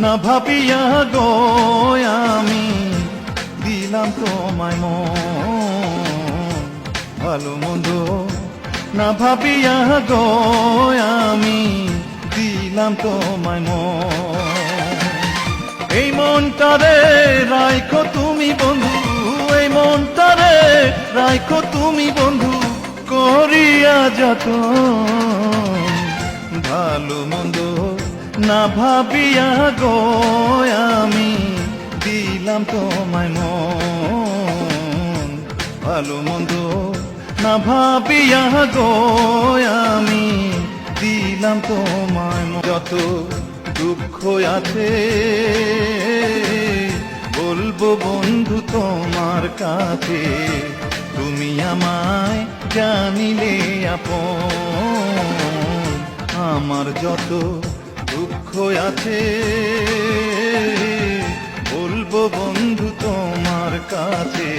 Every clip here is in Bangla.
না ভাবিয়া গো আমি দিলাম তোমায় মন, ভালো মন্দ না ভাবিয়া গো আমি দিলাম তোমায় মন। এই মনটারে রাইখো তুমি বন্ধু, এই মনটারে রাইখো তুমি বন্ধু করিয়া যত, ভালো মন্দ না ভাবিয়া গো আমি দিলাম তোমায় মন, ভালো মন্দ না ভাবিয়া গো আমি দিলাম তোমায় মন। যত দুঃখ আছে বলবো বন্ধু তোমার কাছে, তুমি আমায় জানিলে আপন। আমার যত দুঃখ আছে বলবো বন্ধু তোমার কাছে,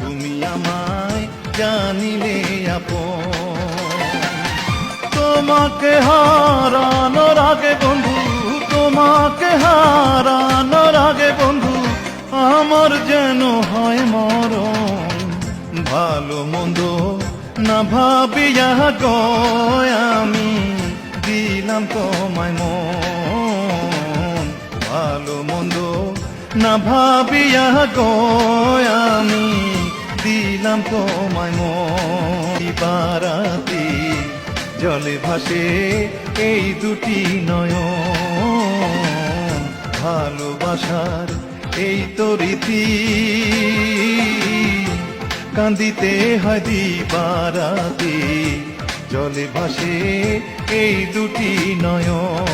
তুমি আমায় জানিলে আপন। তোমাকে হারানোর আগে বন্ধু, তোমাকে হারানোর আগে বন্ধু আমার যেন হয় মরণ, ভালো মন্দ না ভাবিয়া গো আমি দিলাম তোমায় মন, ভালো মন্দ না ভাবিয়া গো আমি দিলাম তোমায় মন। বারাতি জলে ভাসে এই দুটি নয়ন, ভালোবাসার এই তো রীতি, কান্দিতে হয় দিবারাতি জলে ভাসে এই দুটি নয়ন।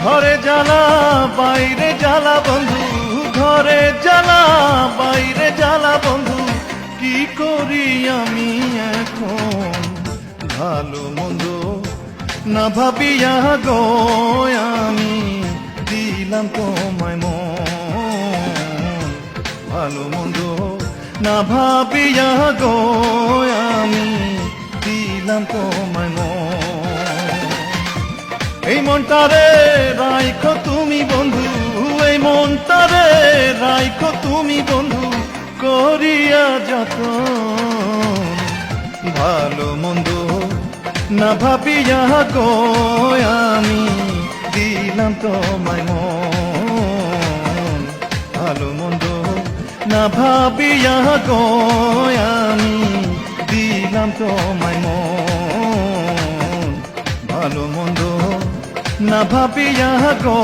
ঘরে জ্বালা বাইরে জ্বালা বন্ধু, ঘরে জ্বালা বাইরে জ্বালা বন্ধু কি করি আমি এখন, ভালো মন্দ না ভাবিয়া গো আমি দিলাম তোমায় মন, ভালো মন্দ না ভাবিয়া গো আমি দিলাম তোমায় মন। এই মনটারে রাইখো তুমি বন্ধু, এই মনটারে রাইখো তুমি বন্ধু করিয়া যত, ভালো মন্দ না ভাবিয়া গো আমি দিলাম তোমায় মন, ভালো মন্দ না ভাবিয়া গো আমি দিলাম তোমায় মন, ভালো মন্দ না ভাবিয়া গো।